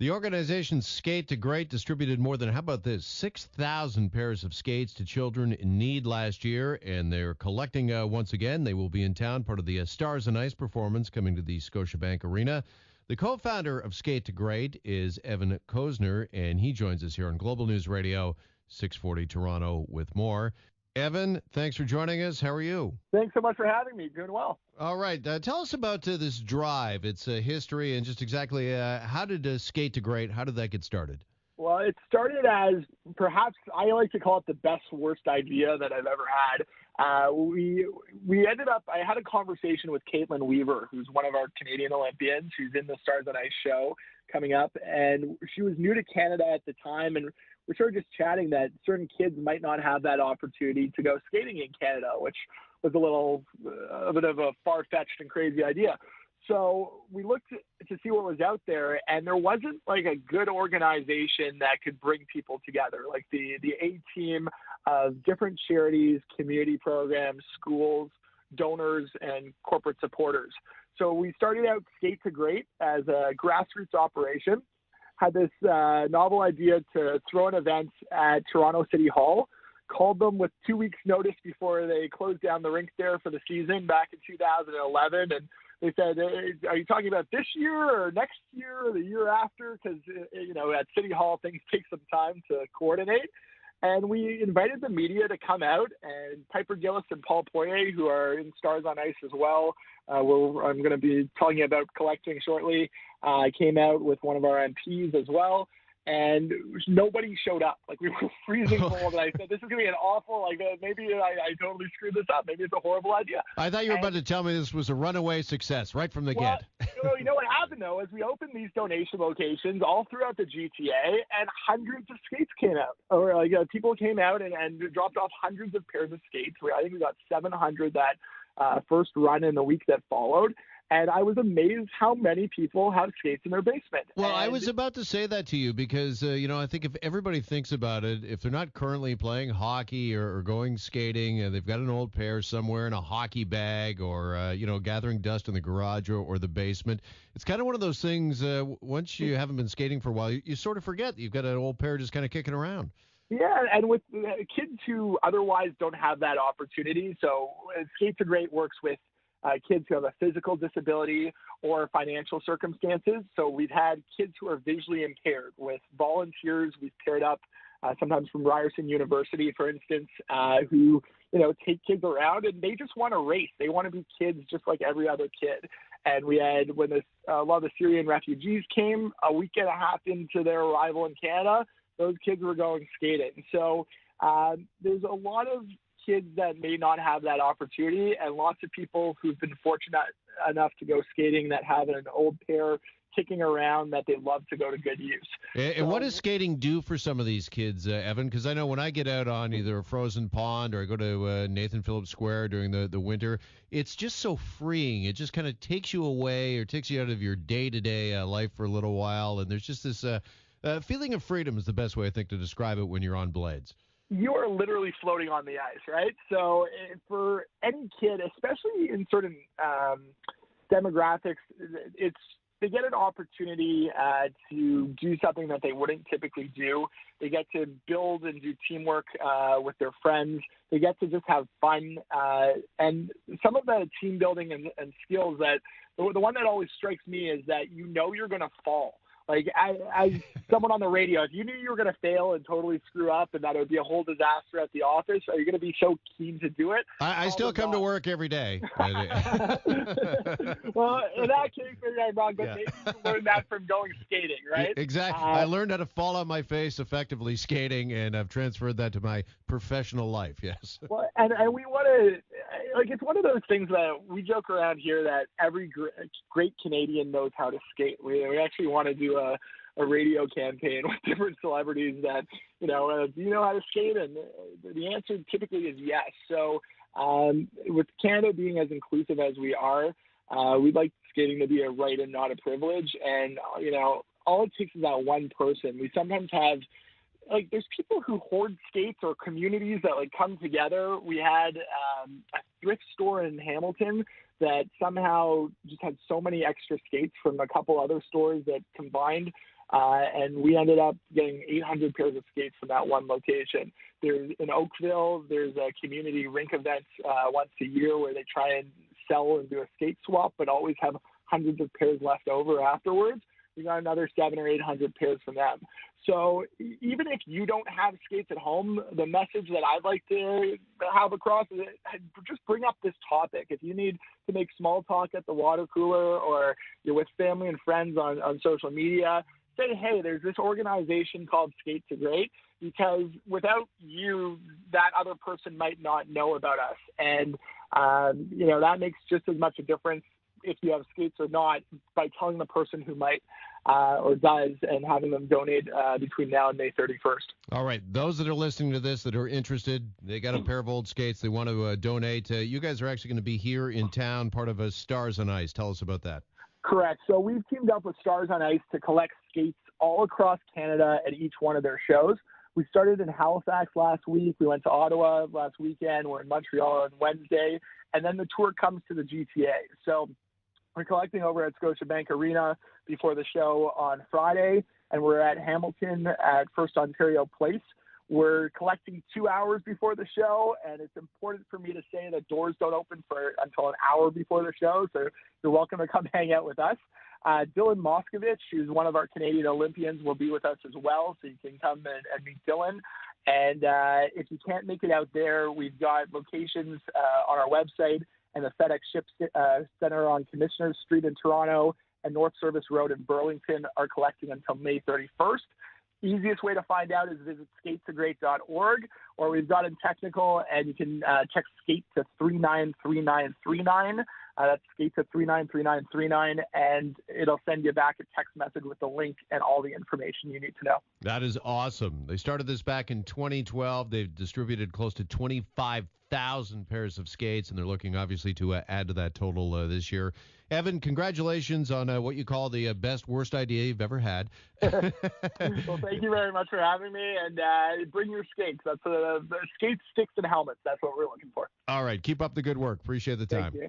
The organization Skate to Great distributed more than, how about this, 6,000 pairs of skates to children in need last year, and they're collecting once again. They will be in town, part of the Stars and Ice performance coming to the Scotiabank Arena. The co-founder of Skate to Great is Evan Kozner, and he joins us here on Global News Radio, 640 Toronto with more. Evan, thanks for joining us. How are you? Thanks so much for having me. Doing well. All right. Tell us about this drive, its history, and just exactly how did Skate to Great, how did that get started? Well, it started as perhaps I like to call it the best worst idea that I've ever had. We ended up, I had a conversation with Caitlin Weaver, who's one of our Canadian Olympians, who's in the Stars on Ice show coming up. And she was new to Canada at the time. And we started just chatting that certain kids might not have that opportunity to go skating in Canada, which was a bit of a far-fetched and crazy idea. So we looked to see what was out there, and there wasn't like a good organization that could bring people together, like the A-team of different charities, community programs, schools, donors, and corporate supporters. So we started out Skate to Great as a grassroots operation, had this novel idea to throw an event at Toronto City Hall, called them with 2 weeks notice before they closed down the rink there for the season back in 2011. And they said, are you talking about this year or next year or the year after? Because, at City Hall, things take some time to coordinate. And we invited the media to come out, and Piper Gillis and Paul Poirier, who are in Stars on Ice as well, I'm going to be telling you about collecting shortly, came out with one of our MPs as well. And nobody showed up. Like, we were freezing cold. And I said, this is going to be an awful, maybe I totally screwed this up. Maybe it's a horrible idea. I thought you were about to tell me this was a runaway success right from the get. You know what happened, though, is we opened these donation locations all throughout the GTA, and hundreds of skates came out. Or people came out and dropped off hundreds of pairs of skates. I think we got 700 that first run in the week that followed. And I was amazed how many people have skates in their basement. Well, I was about to say that to you because, I think if everybody thinks about it, if they're not currently playing hockey or going skating, they've got an old pair somewhere in a hockey bag or, gathering dust in the garage or the basement. It's kind of one of those things, once you haven't been skating for a while, you sort of forget that you've got an old pair just kind of kicking around. Yeah, and with kids who otherwise don't have that opportunity. So Skate to Great works with kids who have a physical disability or financial circumstances. So we've had kids who are visually impaired with volunteers. We've paired up sometimes from Ryerson University, for instance, who, take kids around and they just want to race. They want to be kids just like every other kid. And we had, when a lot of the Syrian refugees came a week and a half into their arrival in Canada, those kids were going skating. So there's a lot of kids that may not have that opportunity, and lots of people who've been fortunate enough to go skating that have an old pair kicking around that they love to go to good use. And what does skating do for some of these kids, Evan? Because I know when I get out on either a frozen pond or I go to Nathan Phillips Square during the winter, it's just so freeing. It just kind of takes you away or takes you out of your day-to-day life for a little while, and there's just this feeling of freedom is the best way, I think, to describe it when you're on blades. You are literally floating on the ice, right? So for any kid, especially in certain demographics, they get an opportunity to do something that they wouldn't typically do. They get to build and do teamwork with their friends. They get to just have fun. And some of the team building and skills that the one that always strikes me is that you're going to fall. Like, as someone on the radio, if you knew you were going to fail and totally screw up and that it would be a whole disaster at the office, are you going to be so keen to do it? I still come to work every day. Well, in that case, maybe I'm wrong, but maybe you learned that from going skating, right? Exactly. I learned how to fall on my face effectively skating, and I've transferred that to my professional life, yes. Well, and we want to, it's one of those things that we joke around here that every great Canadian knows how to skate. We actually want to do a radio campaign with different celebrities that, do you know how to skate? And the answer typically is yes. So with Canada being as inclusive as we are, we'd like skating to be a right and not a privilege. And, all it takes is that one person. We sometimes have, there's people who hoard skates or communities that, come together. We had a thrift store in Hamilton that somehow just had so many extra skates from a couple other stores that combined and we ended up getting 800 pairs of skates from that one location. There's in Oakville, there's a community rink event once a year where they try and sell and do a skate swap, but always have hundreds of pairs left over afterwards. We got another 700 or 800 pairs from them. So even if you don't have skates at home, the message that I'd like to have across is just bring up this topic. If you need to make small talk at the water cooler, or you're with family and friends on social media, say, hey, there's this organization called Skate to Great, because without you, that other person might not know about us. And, that makes just as much a difference if you have skates or not, by telling the person who might or does, and having them donate between now and May 31st. All right. Those that are listening to this that are interested, they got a pair of old skates, they want to donate. You guys are actually going to be here in town, part of Stars on Ice. Tell us about that. Correct. So we've teamed up with Stars on Ice to collect skates all across Canada at each one of their shows. We started in Halifax last week. We went to Ottawa last weekend. We're in Montreal on Wednesday. And then the tour comes to the GTA. So we're collecting over at Scotiabank Arena before the show on Friday, and we're at Hamilton at First Ontario Place. We're collecting 2 hours before the show, and it's important for me to say that doors don't open until an hour before the show, so you're welcome to come hang out with us. Dylan Moskovich, who's one of our Canadian Olympians, will be with us as well, so you can come and meet Dylan. And if you can't make it out there, we've got locations on our website, and the FedEx Ship Center on Commissioner Street in Toronto and North Service Road in Burlington are collecting until May 31st. Easiest way to find out is visit skatetoGreat.org, or we've got in technical, and you can text skate to 393939. That's skate to 393939, and it'll send you back a text message with the link and all the information you need to know. That is awesome. They started this back in 2012. They've distributed close to 25,000 pairs of skates, and they're looking obviously to add to that total this year. Evan, congratulations on what you call the best, worst idea you've ever had. Well, thank you very much for having me, and bring your skates. That's skates, sticks, and helmets. That's what we're looking for. All right. Keep up the good work. Appreciate the time. Thank you.